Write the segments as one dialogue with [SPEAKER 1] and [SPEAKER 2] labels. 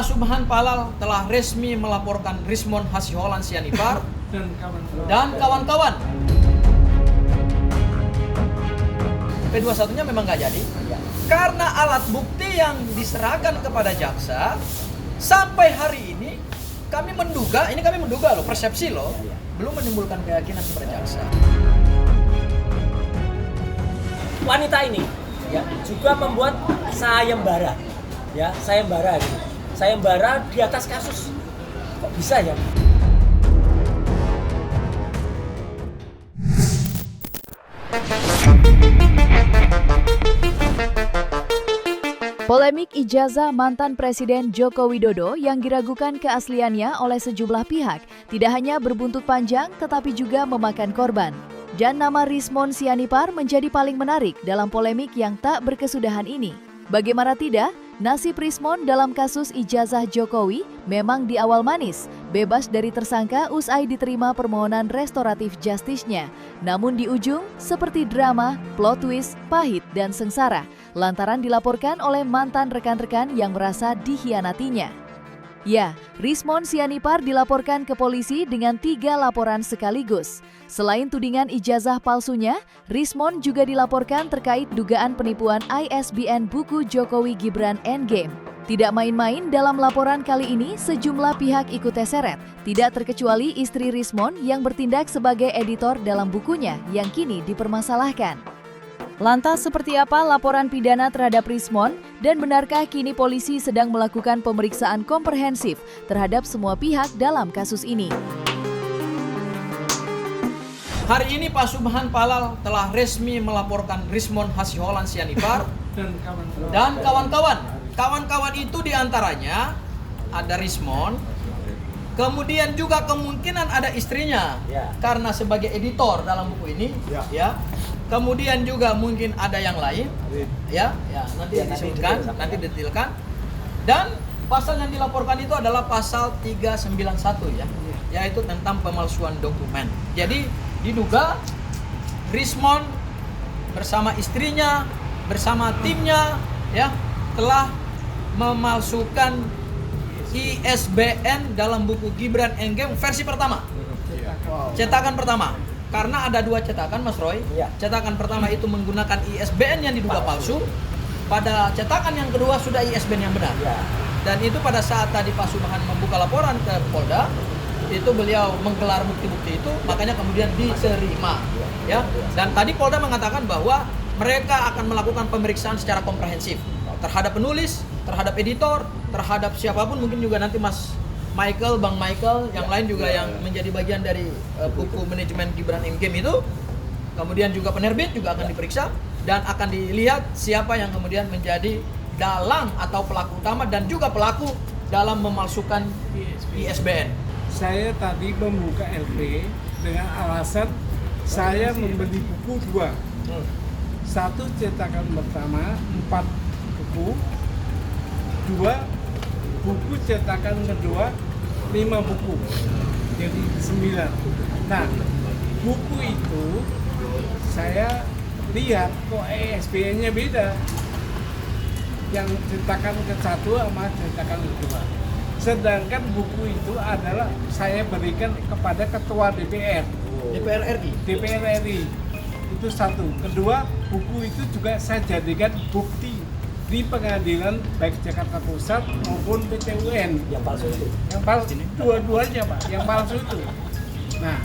[SPEAKER 1] Pak Subhan Palal telah resmi melaporkan Rismon Hasiholan Sianipar dan kawan-kawan. P21-nya memang nggak jadi karena alat bukti yang diserahkan kepada jaksa sampai hari ini kami menduga loh, persepsi loh, belum menimbulkan keyakinan kepada jaksa.
[SPEAKER 2] Wanita ini ya juga membuat sayembara gitu. Sayembara di atas kasus. Kok bisa ya?
[SPEAKER 3] Polemik ijazah mantan Presiden Joko Widodo yang diragukan keasliannya oleh sejumlah pihak tidak hanya berbuntut panjang tetapi juga memakan korban. Dan nama Rismon Sianipar menjadi paling menarik dalam polemik yang tak berkesudahan ini. Bagaimana tidak, nasib Rismon dalam kasus ijazah Jokowi memang di awal manis, bebas dari tersangka usai diterima permohonan restoratif justice-nya. Namun di ujung, seperti drama, plot twist, pahit, dan sengsara, lantaran dilaporkan oleh mantan rekan-rekan yang merasa dikhianatinya. Ya, Rismon Sianipar dilaporkan ke polisi dengan 3 laporan sekaligus. Selain tudingan ijazah palsunya, Rismon juga dilaporkan terkait dugaan penipuan ISBN buku Jokowi Gibran Endgame. Tidak main-main dalam laporan kali ini, sejumlah pihak ikut terseret, tidak terkecuali istri Rismon yang bertindak sebagai editor dalam bukunya yang kini dipermasalahkan. Lantas seperti apa laporan pidana terhadap Rismon dan benarkah kini polisi sedang melakukan pemeriksaan komprehensif terhadap semua pihak dalam kasus ini?
[SPEAKER 1] Hari ini Pak Subhan Palal telah resmi melaporkan Rismon Hasiholan Sianipar dan kawan-kawan. Kawan-kawan itu diantaranya ada Rismon, kemudian juga kemungkinan ada istrinya karena sebagai editor dalam buku ini, Kemudian juga mungkin ada yang lain, nanti disebutkan, nanti detailkan. Dan pasal yang dilaporkan itu adalah pasal 391 yaitu tentang pemalsuan dokumen. Jadi diduga Rismon bersama istrinya, bersama timnya, telah memalsukan ISBN dalam buku Gibran Endgame versi pertama, cetakan pertama. Karena ada 2 cetakan, Mas Roy. Cetakan pertama itu menggunakan ISBN yang diduga palsu. Pada cetakan yang kedua sudah ISBN yang benar. Dan itu pada saat tadi Pak Subhan membuka laporan ke Polda, itu beliau menggelar bukti-bukti itu, makanya kemudian diterima. Dan tadi Polda mengatakan bahwa mereka akan melakukan pemeriksaan secara komprehensif terhadap penulis, terhadap editor, terhadap siapapun, mungkin juga nanti Bang Michael, yang lain juga yang menjadi bagian dari buku manajemen Gibran Endgame itu. Kemudian juga penerbit juga akan diperiksa dan akan dilihat siapa yang kemudian menjadi dalang atau pelaku utama dan juga pelaku dalam memalsukan ISBN.
[SPEAKER 4] Saya tadi membuka LP dengan alasan saya membeli buku 2. Satu cetakan pertama 4 buku, 2 buku cetakan kedua 5 buku, jadi 9. Nah, buku itu saya lihat kok ISBN-nya beda, yang cetakan ke-1 sama cetakan kedua. Sedangkan buku itu adalah saya berikan kepada ketua DPR RI. Itu satu. Kedua, buku itu juga saya jadikan bukti di pengadilan baik Jakarta Pusat maupun PT UN.
[SPEAKER 2] Yang palsu itu?
[SPEAKER 4] Yang palsu, dua-duanya Pak, yang palsu itu. Nah,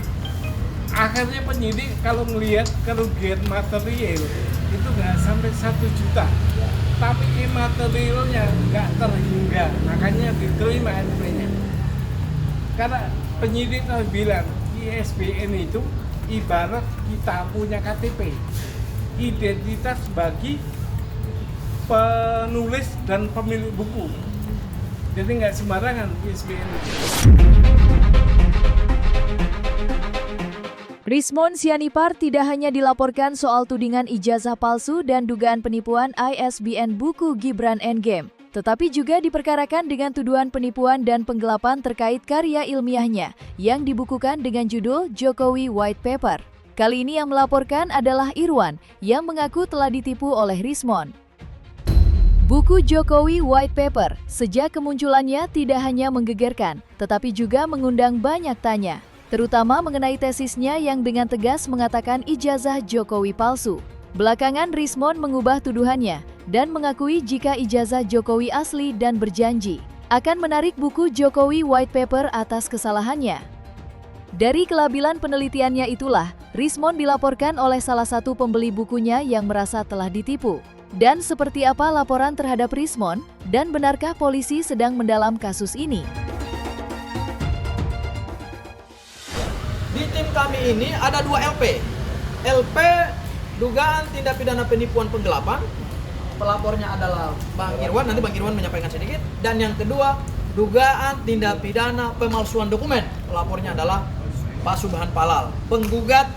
[SPEAKER 4] akhirnya penyidik kalau melihat kerugian material itu nggak sampai 1 juta. Tapi materialnya nggak terhingga, makanya diterima LP-nya. Karena penyidik harus bilang, ISBN itu ibarat kita punya KTP, identitas bagi penulis dan pemilik buku. Jadi nggak sembarangan ISBN itu.
[SPEAKER 3] Rismon Sianipar tidak hanya dilaporkan soal tudingan ijazah palsu dan dugaan penipuan ISBN buku Gibran Endgame, tetapi juga diperkarakan dengan tuduhan penipuan dan penggelapan terkait karya ilmiahnya yang dibukukan dengan judul Jokowi White Paper. Kali ini yang melaporkan adalah Irwan yang mengaku telah ditipu oleh Rismon. Buku Jokowi White Paper sejak kemunculannya tidak hanya menggegerkan, tetapi juga mengundang banyak tanya, terutama mengenai tesisnya yang dengan tegas mengatakan ijazah Jokowi palsu. Belakangan Rismon mengubah tuduhannya dan mengakui jika ijazah Jokowi asli dan berjanji akan menarik buku Jokowi White Paper atas kesalahannya. Dari kelabilan penelitiannya itulah, Rismon dilaporkan oleh salah satu pembeli bukunya yang merasa telah ditipu. Dan seperti apa laporan terhadap Rismon, dan benarkah polisi sedang mendalam kasus ini?
[SPEAKER 1] Di tim kami ini ada 2 LP. LP dugaan tindak pidana penipuan penggelapan. Pelapornya adalah Bang Irwan, nanti Bang Irwan menyampaikan sedikit. Dan yang kedua, dugaan tindak pidana pemalsuan dokumen. Pelapornya adalah Pak Subhan Palal, penggugat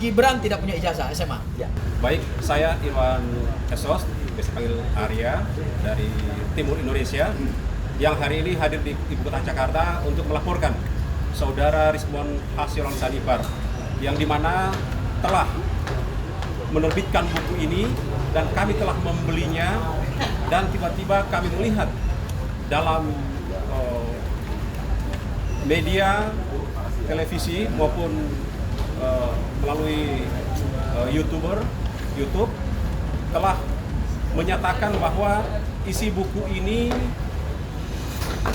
[SPEAKER 1] Gibran tidak punya ijazah SMA.
[SPEAKER 2] Ya.
[SPEAKER 5] Baik, saya Irwan Esos, biasa panggil Arya, dari Timur Indonesia, yang hari ini hadir di Ibu Kota Jakarta untuk melaporkan Saudara Rismon Hasilon Sanipar, yang dimana telah menerbitkan buku ini dan kami telah membelinya, dan tiba-tiba kami melihat dalam media televisi maupun melalui YouTube telah menyatakan bahwa isi buku ini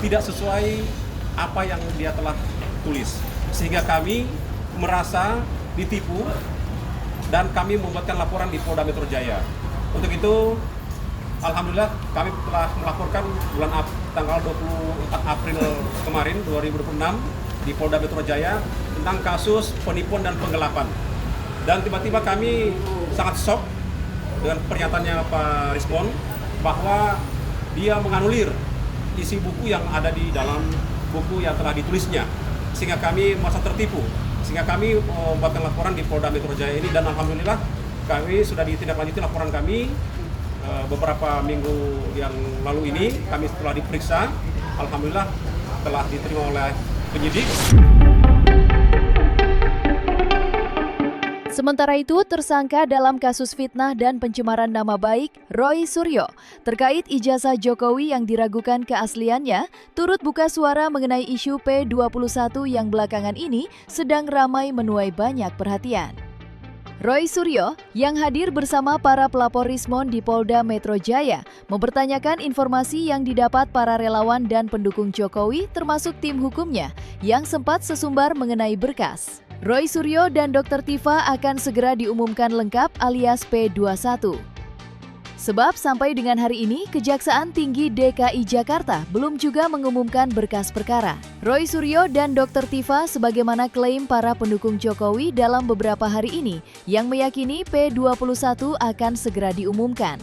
[SPEAKER 5] tidak sesuai apa yang dia telah tulis, sehingga kami merasa ditipu dan kami membuatkan laporan di Polda Metro Jaya. Untuk itu, alhamdulillah kami telah melaporkan tanggal 24 April kemarin 2026 di Polda Metro Jaya tentang kasus penipuan dan penggelapan. Dan tiba-tiba kami sangat shock dengan pernyataannya Pak Rismon bahwa dia menganulir isi buku yang ada di dalam buku yang telah ditulisnya, sehingga kami merasa tertipu. Sehingga kami membuatkan laporan di Polda Metro Jaya ini, dan alhamdulillah kami sudah ditindaklanjuti laporan kami beberapa minggu yang lalu ini. Kami setelah diperiksa, alhamdulillah telah diterima oleh penyidik.
[SPEAKER 3] Sementara itu, tersangka dalam kasus fitnah dan pencemaran nama baik, Roy Suryo, terkait ijazah Jokowi yang diragukan keasliannya, turut buka suara mengenai isu P21 yang belakangan ini sedang ramai menuai banyak perhatian. Roy Suryo, yang hadir bersama para pelapor Rismon di Polda Metro Jaya, mempertanyakan informasi yang didapat para relawan dan pendukung Jokowi termasuk tim hukumnya yang sempat sesumbar mengenai berkas. Roy Suryo dan Dr. Tifa akan segera diumumkan lengkap alias P21. Sebab sampai dengan hari ini, Kejaksaan Tinggi DKI Jakarta belum juga mengumumkan berkas perkara. Roy Suryo dan Dr. Tifa sebagaimana klaim para pendukung Jokowi dalam beberapa hari ini yang meyakini P21 akan segera diumumkan.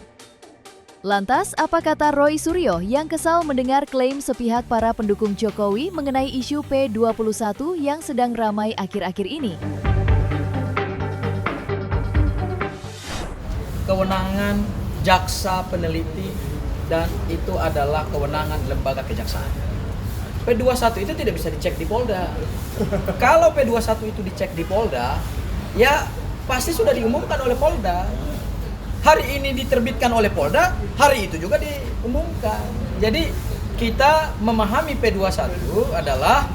[SPEAKER 3] Lantas, apa kata Roy Suryo yang kesal mendengar klaim sepihak para pendukung Jokowi mengenai isu P21 yang sedang ramai akhir-akhir ini?
[SPEAKER 1] Kewenangan jaksa peneliti, dan itu adalah kewenangan lembaga kejaksaan. P21 itu tidak bisa dicek di Polda. Kalau P21 itu dicek di Polda, ya pasti sudah diumumkan oleh Polda. Hari ini diterbitkan oleh Polda, hari itu juga diumumkan. Jadi kita memahami P21 adalah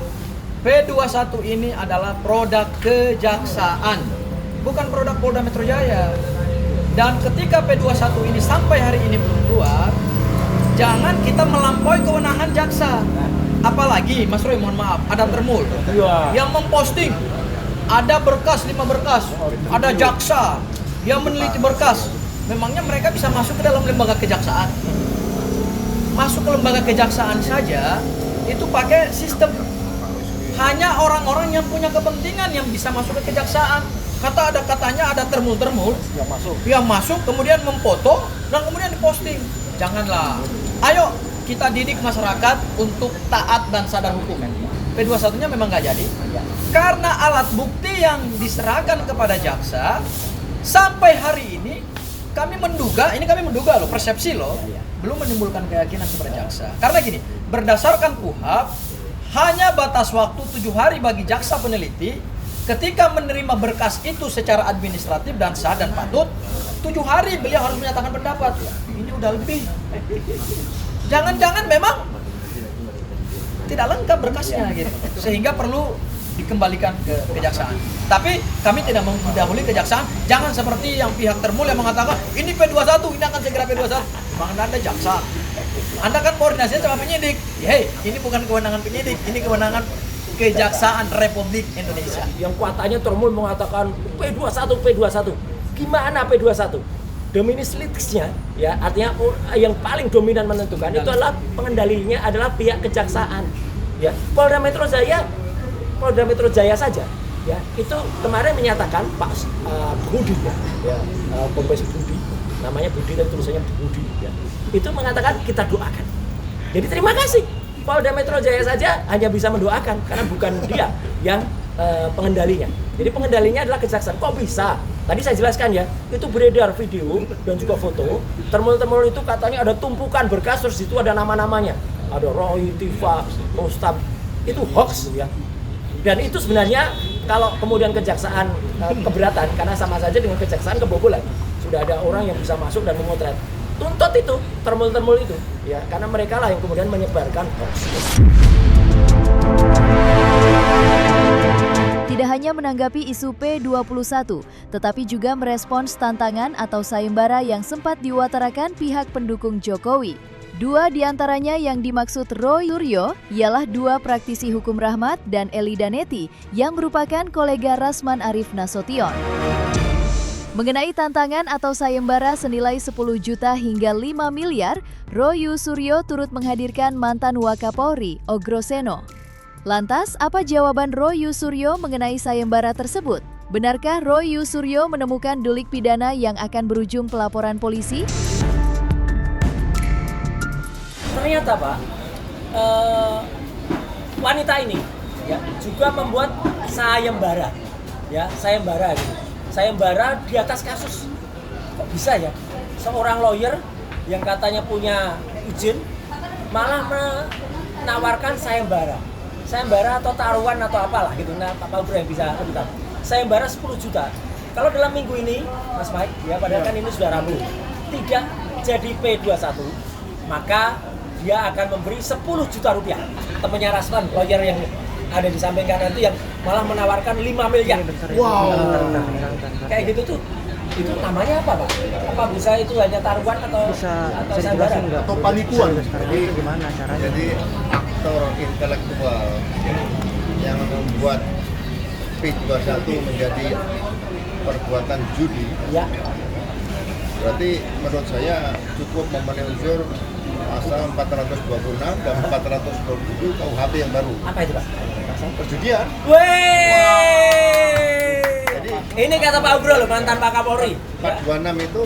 [SPEAKER 1] P21 ini adalah produk kejaksaan, bukan produk Polda Metro Jaya. Dan ketika P21 ini sampai hari ini belum keluar, jangan kita melampaui kewenangan jaksa. Apalagi, Mas Roy, mohon maaf, ada termul yang memposting ada berkas, 5 berkas, ada jaksa yang meneliti berkas. Memangnya mereka bisa masuk ke dalam lembaga kejaksaan? Masuk ke lembaga kejaksaan saja itu pakai sistem. Hanya orang-orang yang punya kepentingan yang bisa masuk ke kejaksaan. Katanya ada termul-termul yang masuk kemudian memfoto dan kemudian diposting. Janganlah. Ayo kita didik masyarakat untuk taat dan sadar hukum. P21-nya memang nggak jadi. Karena alat bukti yang diserahkan kepada jaksa sampai hari ini kami menduga loh, persepsi loh, belum menimbulkan keyakinan kepada jaksa. Karena gini, berdasarkan KUHP, hanya batas waktu 7 hari bagi jaksa peneliti ketika menerima berkas itu secara administratif dan sah dan patut, 7 7 hari beliau harus menyatakan pendapat. Ini udah lebih. Jangan-jangan memang tidak lengkap berkasnya gitu. Sehingga perlu dikembalikan ke kejaksaan. Tapi kami tidak mendahului kejaksaan. Jangan seperti yang pihak termulia mengatakan ini P21, ini akan segera P21. Bang Anda jaksa. Anda kan koordinasinya sama penyidik. Hei, ini bukan kewenangan penyidik, ini kewenangan Kejaksaan Republik Indonesia.
[SPEAKER 2] Yang kuatannya termul mengatakan P21. Gimana P21? Dominis litisnya, ya artinya yang paling dominan menentukan itu adalah pengendalinya adalah pihak kejaksaan. Ya, Polda Metro Jaya saja, ya itu kemarin menyatakan Pak Budi, Kombes Budi, namanya Budi dan tulisannya Budi, ya, itu mengatakan kita doakan. Jadi terima kasih. Polda Metro Jaya saja hanya bisa mendoakan karena bukan dia yang pengendalinya. Jadi pengendalinya adalah kejaksaan. Kok bisa? Tadi saya jelaskan ya, itu beredar video dan juga foto. Termul-termul itu katanya ada tumpukan berkas, terus itu ada nama-namanya. Ada Roy, Tifa, Mustab. Itu hoax ya. Dan itu sebenarnya kalau kemudian kejaksaan keberatan karena sama saja dengan kejaksaan kebobolan. Sudah ada orang yang bisa masuk dan memotret. Tuntut itu, termul-termul itu, ya, karena mereka lah yang kemudian menyebarkan hoax.
[SPEAKER 3] Tidak hanya menanggapi isu P21, tetapi juga merespons tantangan atau sayembara yang sempat diutarakan pihak pendukung Jokowi. 2 diantaranya yang dimaksud Roy Suryo ialah 2 praktisi hukum Rahmat dan Eli Daneti yang merupakan kolega Rasman Arif Nasution. Mengenai tantangan atau sayembara senilai 10 juta hingga 5 miliar, Roy Suryo turut menghadirkan mantan Wakapolri, Ogro Seno. Lantas, apa jawaban Roy Suryo mengenai sayembara tersebut? Benarkah Roy Suryo menemukan delik pidana yang akan berujung pelaporan polisi?
[SPEAKER 2] Ternyata Pak, wanita ini ya juga membuat sayembara, ya sayembara gitu. Sayembara di atas kasus. Kok bisa ya? Seorang lawyer yang katanya punya izin malah menawarkan sayembara. Sayembara atau taruhan atau apalah gitu. Nah, Pak Bro yang bisa lebih tahu. Sayembara 10 juta. Kalau dalam minggu ini, Mas Mike, ya padahal kan ini sudah Rabu, tidak jadi P21, maka dia akan memberi 10 juta rupiah. Temannya Rasman, lawyer yang ada di samping kanan itu yang malah menawarkan 5 miliar. Wow. Kayak gitu tuh. Itu namanya apa, Pak? Apa bisa itu hanya taruhan atau sayembara?
[SPEAKER 6] Atau penipuan?
[SPEAKER 7] Jadi gimana caranya?
[SPEAKER 6] Jadi aktor intelektual yang membuat P21 menjadi perbuatan judi.
[SPEAKER 2] Ya.
[SPEAKER 6] Berarti menurut saya cukup memenuhi unsur pasal 426 dan 427 KUHP yang baru.
[SPEAKER 2] Apa itu, Pak?
[SPEAKER 6] Perjudian.
[SPEAKER 2] Jadi ini kata Pak Ugro loh, mantan Pak Kapolri.
[SPEAKER 6] 426 itu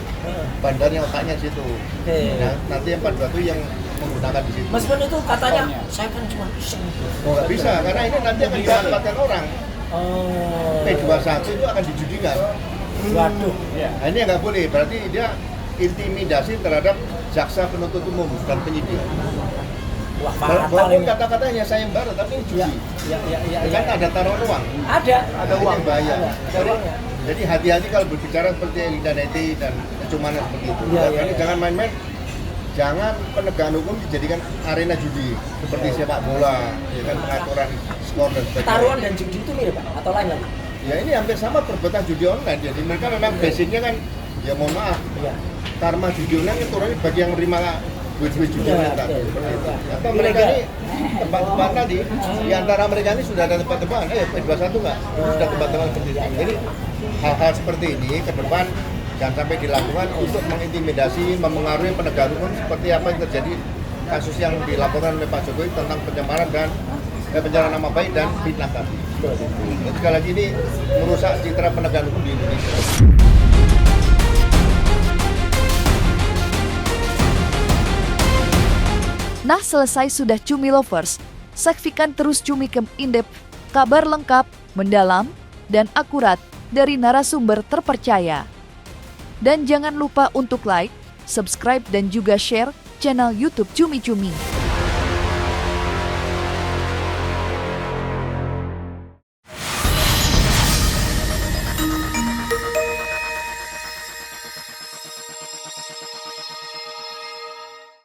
[SPEAKER 6] bandarnya otaknya situ. Nah, nanti yang 427 yang menggunakan di situ.
[SPEAKER 2] Meskipun itu katanya saya kan cuma iseng.
[SPEAKER 6] Oh, nggak bisa karena ini nanti akan dimanfaatkan orang. P21 itu akan dijudikan.
[SPEAKER 2] Waduh.
[SPEAKER 6] Nah, ini yang nggak boleh. Berarti dia intimidasi terhadap jaksa penuntut umum dan penyidik.
[SPEAKER 2] Wah, fatal
[SPEAKER 6] Walaupun
[SPEAKER 2] ini.
[SPEAKER 6] kata-katanya sayembara, tapi ini judi.
[SPEAKER 2] Ya.
[SPEAKER 6] Kan ada taruhan uang.
[SPEAKER 2] Ada
[SPEAKER 6] uang. Ini bahaya.
[SPEAKER 2] Ada uangnya.
[SPEAKER 6] Jadi hati-hati kalau berbicara seperti Eli Daneti dan kecumanan seperti itu.
[SPEAKER 2] Iya.
[SPEAKER 6] Jangan main-main. Jangan penegakan hukum dijadikan arena judi seperti sepak bola, ya kan, pengaturan skor dan sebagainya.
[SPEAKER 2] Taruhan dan judi itu mirip, Pak? Atau lain lagi?
[SPEAKER 6] Ya ini hampir sama perbuatan judi online. Jadi mereka memang basicnya kan, ya mohon maaf,
[SPEAKER 2] Iya.
[SPEAKER 6] karma judi online itu turunnya bagi yang menerima duit judi online tadi. Seperti itu. Atau mereka
[SPEAKER 2] Ilegal.
[SPEAKER 6] ini tempat-tempat tadi, di antara mereka ini sudah ada tempat-tempat, P21 nggak? Sudah tempat-tempat seperti itu. Jadi hal-hal seperti ini ke depan jangan sampai dilakukan untuk mengintimidasi, memengaruhi penegak hukum seperti apa yang terjadi kasus yang dilaporkan oleh Pak Jokowi tentang pencemaran dan pencemaran nama baik dan fitnah tadi. Jadi sekali lagi ini merusak citra penegak hukum di Indonesia.
[SPEAKER 3] Nah, selesai sudah Cumi Lovers. Saksikan terus Cumi Camp Indep, kabar lengkap, mendalam, dan akurat dari narasumber terpercaya. Dan jangan lupa untuk like, subscribe, dan juga share channel YouTube Cumi Cumi.